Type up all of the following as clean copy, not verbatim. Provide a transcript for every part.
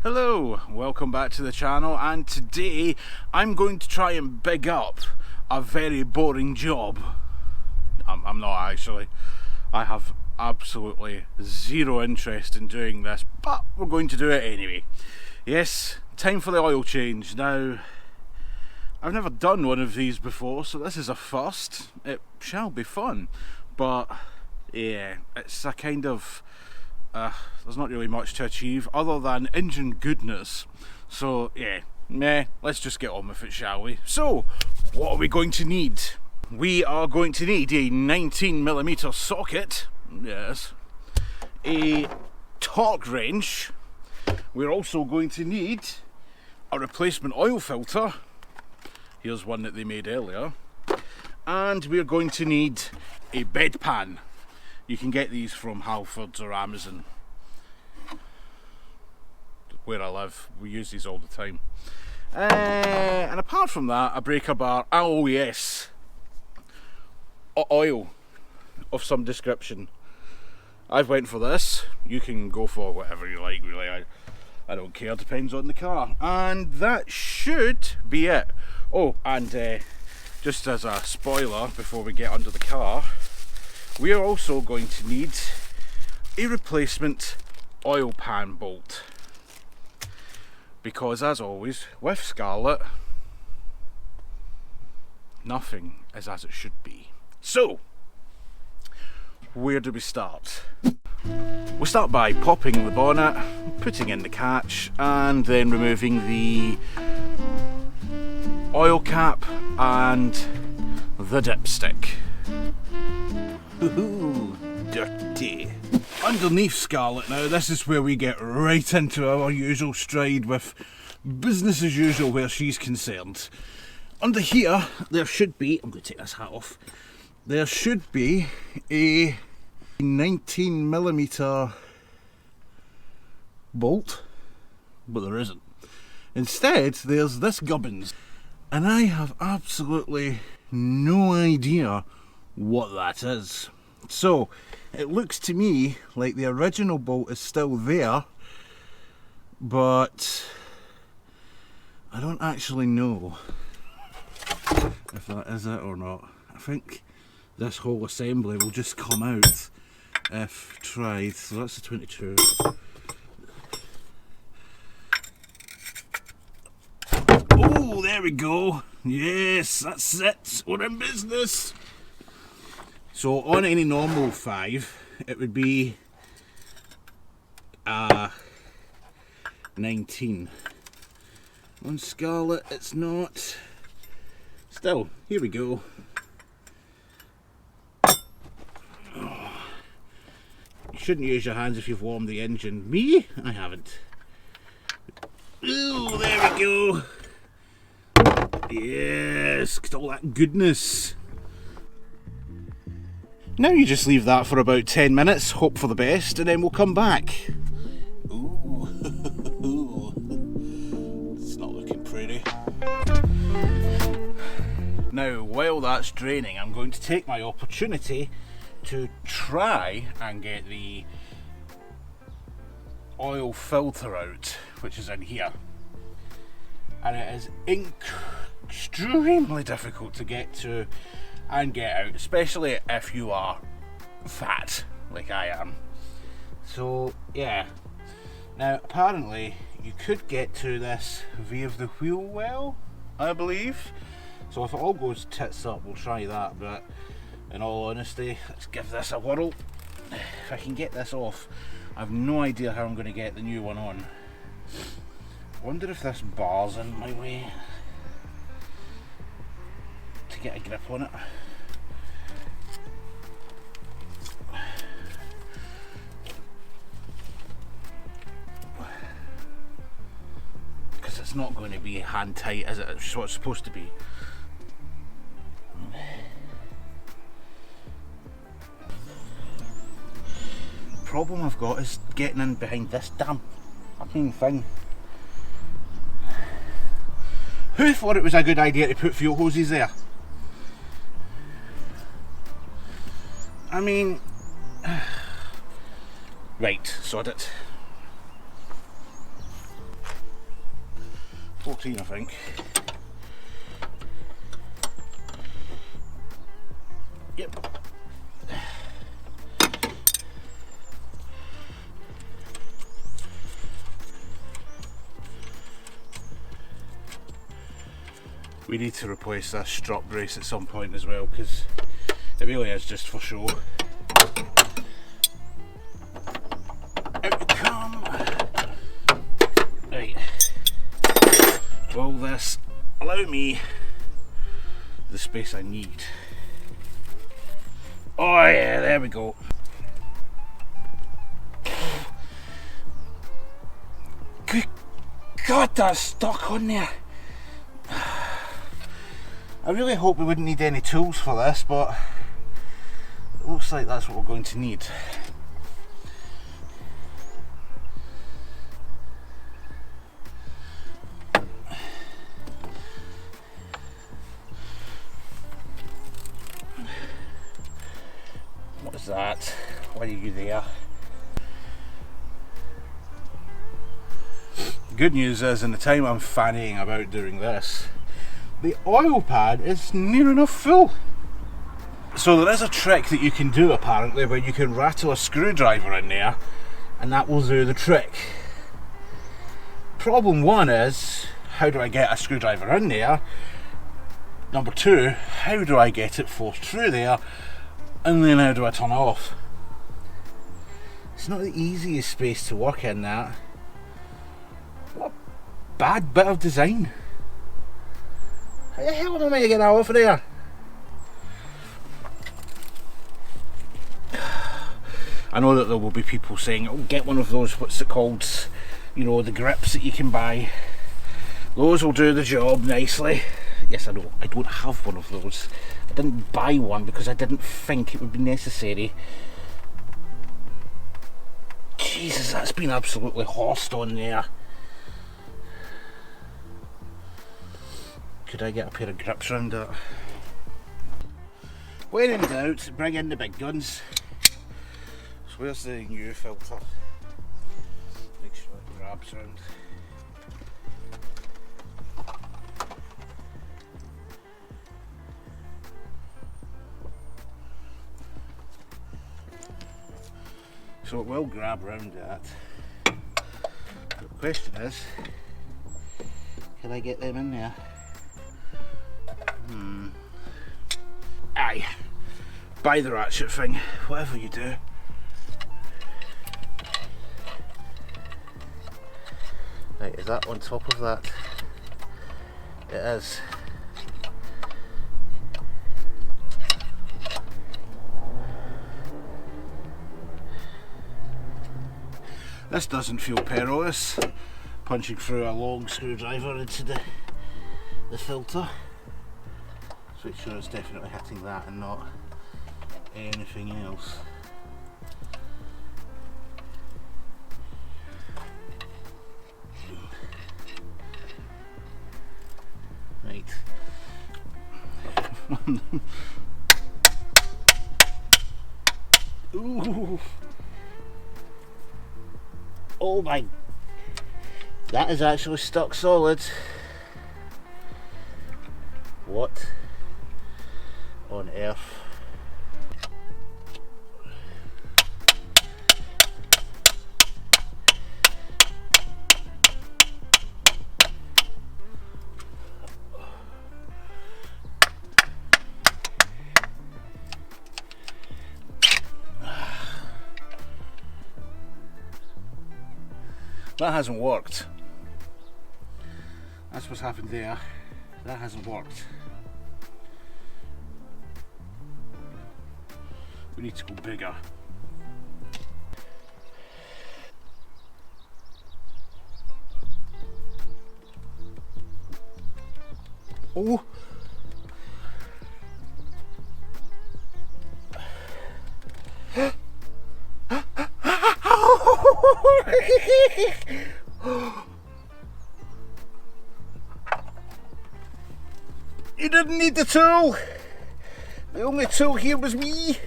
Hello, welcome back to the channel, and today I'm going to try and big up a very boring job. I'm not actually. I have absolutely zero interest in doing this, but we're going to do it anyway. Yes, time for the oil change. Now, I've never done one of these before, so this is a first. It shall be fun, but yeah, it's a kind of there's not really much to achieve other than engine goodness. So yeah, let's just get on with it, shall we? So, what are we going to need? We are going to need a 19mm socket, yes, a torque wrench. We're also going to need a replacement oil filter. Here's one that they made earlier. And we're going to need a bedpan. You can get these from Halfords or Amazon. Where I live, we use these all the time. And apart from that, a breaker bar. Oh yes, oil of some description. I've went for this. You can go for whatever you like, really. I don't care, depends on the car. And that should be it. Oh, and just as a spoiler before we get under the car, we are also going to need a replacement oil pan bolt, because as always with Scarlet, nothing is as it should be. So, where do we start? We start by popping the bonnet, putting in the catch, and then removing the oil cap and the dipstick. Ooh, dirty. Underneath Scarlet now, this is where we get right into our usual stride with business as usual where she's concerned. Under here, there should be, I'm going to take this hat off, there should be a 19mm bolt, but there isn't. Instead, there's this gubbins, and I have absolutely no idea what that is. So it looks to me like the original bolt is still there, but I don't actually know if that is it or not. I think this whole assembly will just come out if tried. So that's the 22. Oh, there we go. Yes, that's it. We're in business. So on any normal 5, it would be 19. On Scarlet, it's not. Still, here we go. Oh. You shouldn't use your hands if you've warmed the engine. Me? I haven't. Ooh, there we go. Yes, get all that goodness. Now you just leave that for about 10 minutes, hope for the best, and then we'll come back. Ooh, it's not looking pretty. Now, while that's draining, I'm going to take my opportunity to try and get the oil filter out, which is in here. And it is extremely difficult to get to and get out, especially if you are fat like I am. So yeah, now apparently you could get to this via the wheel well, I believe. So if it all goes tits up, we'll try that, but in all honesty, let's give this a whirl. If I can get this off, I have no idea how I'm going to get the new one on. I wonder if this bar's in my way to get a grip on it. Because it's not going to be hand tight, is it? It's what it's supposed to be. The problem I've got is getting in behind this damn fucking thing. Who thought it was a good idea to put fuel hoses there? I mean, right, sod it. 14, I think. Yep. We need to replace this strut brace at some point as well, because it really is just for show. Out you come. Right. Will this allow me the space I need? Oh yeah, there we go. Good God, that's stuck on there. I really hope we wouldn't need any tools for this, but it looks like that's what we're going to need. What is that? Why are you there? The good news is, in the time I'm fannying about doing this, the oil pan is near enough full. So there is a trick that you can do apparently where you can rattle a screwdriver in there and that will do the trick. Problem one is, how do I get a screwdriver in there? Number two, how do I get it forced through there? And then how do I turn it off? It's not the easiest space to work in, that. What a bad bit of design. How the hell am I meant to get that off of there? I know that there will be people saying, oh, get one of those, what's it called, you know, the grips that you can buy. Those will do the job nicely. Yes, I know, I don't have one of those. I didn't buy one because I didn't think it would be necessary. Jesus, that's been absolutely horsed on there. Could I get a pair of grips around it? When in doubt, bring in the big guns. So where's the new filter? Make sure it grabs around. So it will grab around that. But the question is, can I get them in there? Aye, buy the ratchet thing, whatever you do. Right, is that on top of that? It is. This doesn't feel perilous, punching through a long screwdriver into the filter. So make sure it's definitely hitting that and not anything else. Right. Ooh. Oh my, that is actually stuck solid. What on earth? That hasn't worked. That's what's happened there. That hasn't worked. We need to go bigger. Oh! You didn't need the tool. The only tool here was me.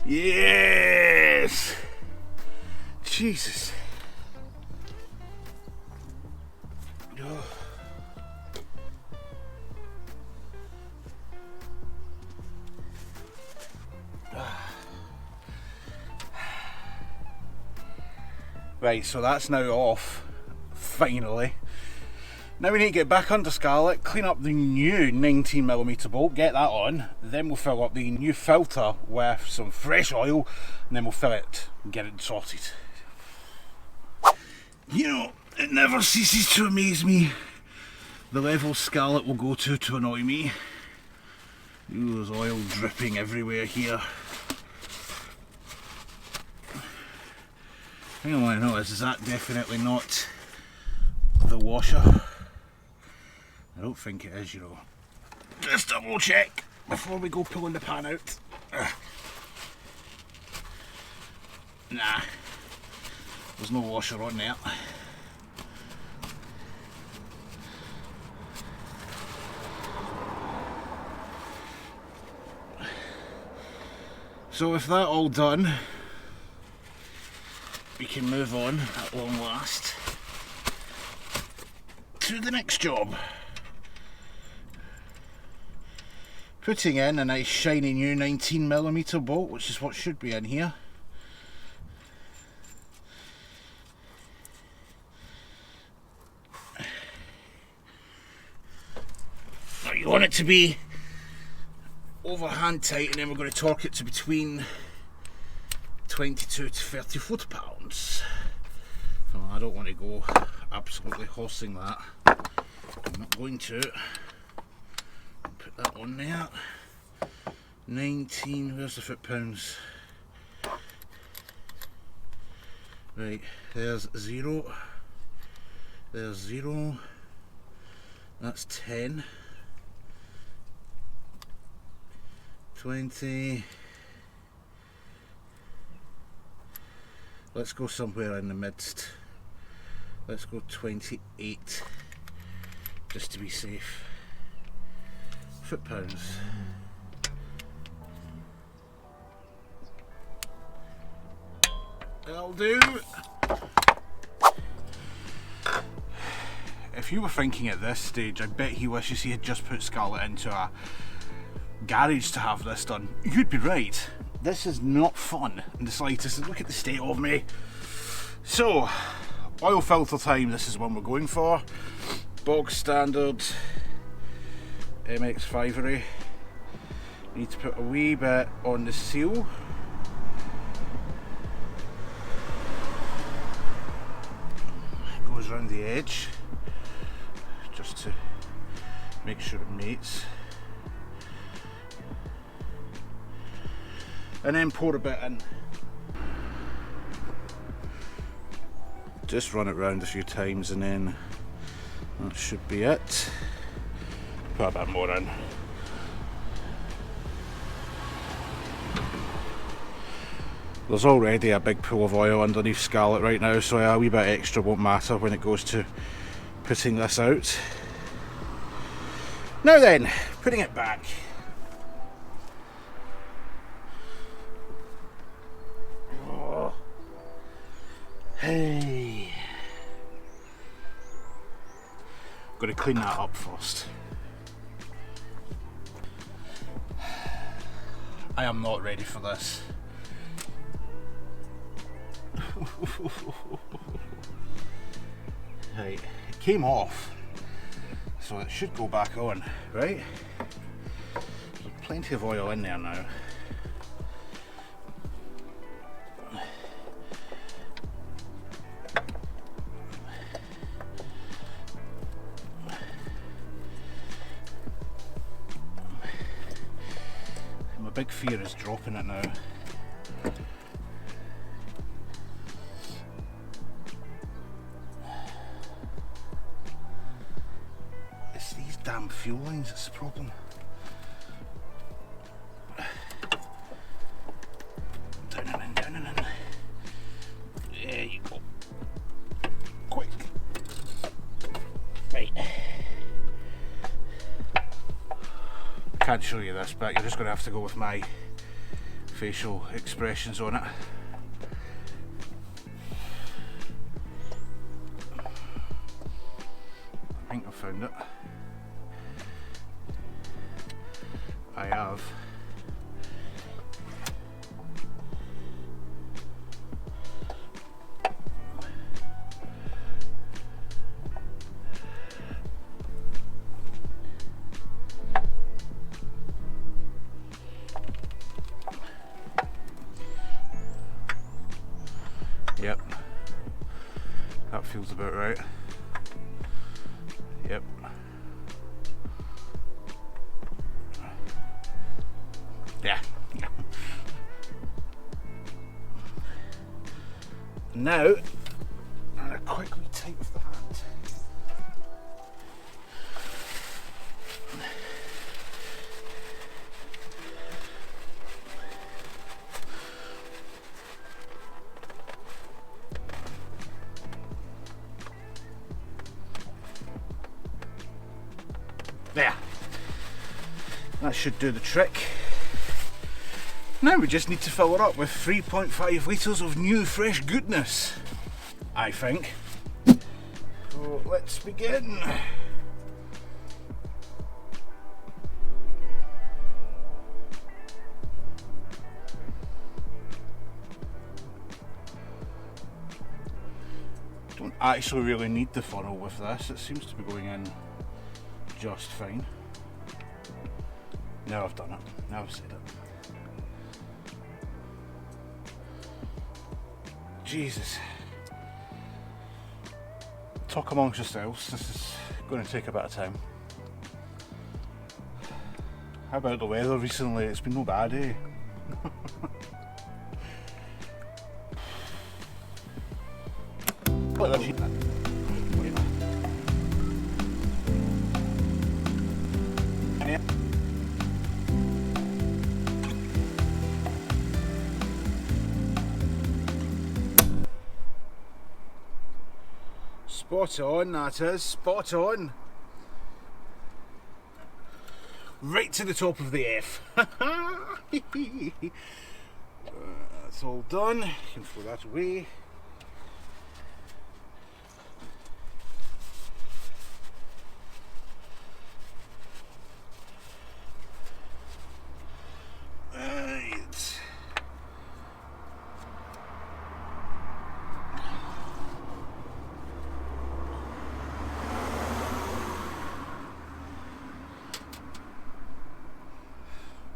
Yes. Jesus. Oh. Right, so that's now off, finally. Now we need to get back under Scarlet, clean up the new 19mm bolt, get that on, then we'll fill up the new filter with some fresh oil, and then we'll fill it and get it sorted. You know, it never ceases to amaze me the level Scarlet will go to annoy me. Ooh, there's oil dripping everywhere here. The thing I want to know is that definitely not the washer? I don't think it is, you know. Just double check before we go pulling the pan out. Nah, there's no washer on there. So with that all done, we can move on at long last to the next job. Putting in a nice shiny new 19mm bolt, which is what should be in here. Now you want it to be over hand tight, and then we're going to torque it to between 22 to 30 foot-pounds. So I don't want to go absolutely horsing that. I'm not going to. Put that on there. 19, where's the foot-pounds? Right, there's 0. There's 0. That's 10. 20. Let's go somewhere in the midst. Let's go 28, just to be safe. Foot-pounds. That'll do. If you were thinking at this stage, I bet he wishes he had just put Scarlet into a garage to have this done. You'd be right. This is not fun in the slightest. Look at the state of me. So, oil filter time, this is one we're going for. Bog standard MX-5. Need to put a wee bit on the seal. Goes around the edge, just to make sure it mates. And then pour a bit in. Just run it round a few times and then that should be it. Put a bit more in. There's already a big pool of oil underneath Scarlet right now, so a wee bit extra won't matter when it goes to putting this out. Now then, putting it back. Oh. Hey. Got to clean that up first. I am not ready for this. Right, it came off, so it should go back on, right? There's plenty of oil in there now. My big fear is dropping it now. Damn fuel lines, that's the problem. Down and in, down and in. There you go. Quick. Right. Can't show you this, but you're just going to have to go with my facial expressions on it. I think I found it. I have. Yep. That feels about right. Yep. Yeah. Now, I'm going to quickly tight with the hand. There. That should do the trick. Now we just need to fill her up with 3.5 litres of new fresh goodness, I think. So let's begin. Don't actually really need the funnel with this, it seems to be going in just fine. Now I've done it, now I've said it. Jesus. Talk amongst yourselves, this is going to take a bit of time. How about the weather recently? It's been no bad, eh? Spot on, that is, spot on. Right to the top of the F. That's all done, you can throw that away.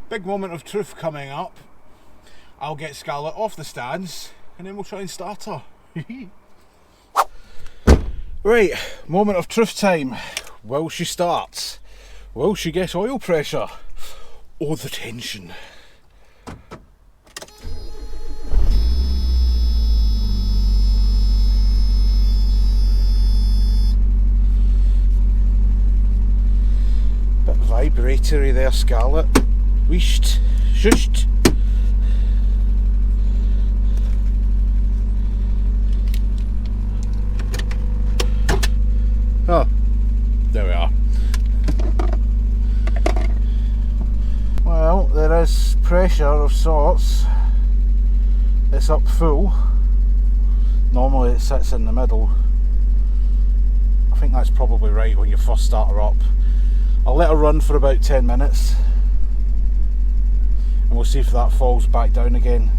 Big moment of truth coming up. I'll get Scarlet off the stands and then we'll try and start her. Right, moment of truth time. Will she start? Will she get oil pressure? Or the tension? Bit vibratory there, Scarlet. Wisht, shushed. Oh, there we are. Well, there is pressure of sorts. It's up full. Normally it sits in the middle. I think that's probably right when you first start her up. I'll let her run for about 10 minutes. And we'll see if that falls back down again.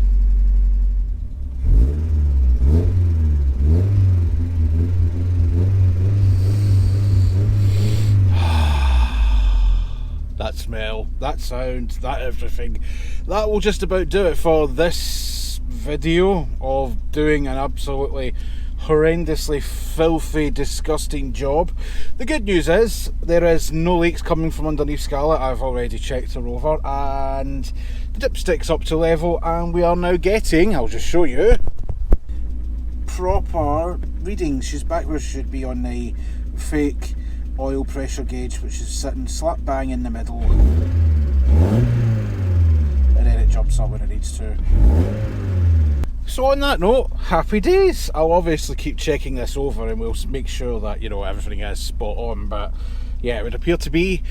That smell, that sound, that everything. That will just about do it for this video of doing an absolutely horrendously filthy, disgusting job. The good news is there is no leaks coming from underneath Scarlet. I've already checked her over and the dipstick's up to level and we are now getting, I'll just show you, proper readings. She's back where she should be on the fake oil pressure gauge, which is sitting slap bang in the middle, and then it jumps up when it needs to. So on that note, happy days. I'll obviously keep checking this over and we'll make sure that, you know, everything is spot on, but yeah, it would appear to be.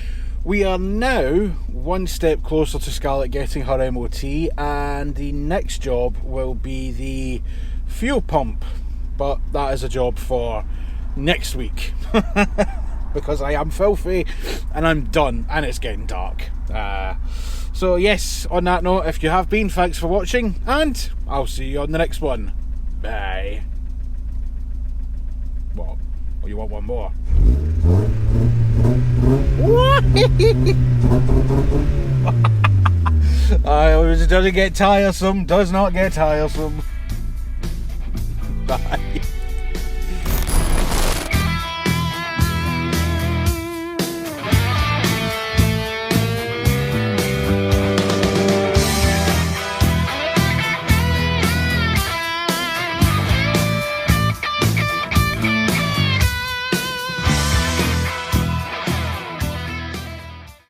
We are now one step closer to Scarlet getting her MOT, and the next job will be the fuel pump, but that is a job for next week. Because I am filthy and I'm done and it's getting dark. So yes, on that note, if you have been, thanks for watching and I'll see you on the next one. Bye. What? Oh, you want one more? It doesn't get tiresome, does not get tiresome. Bye.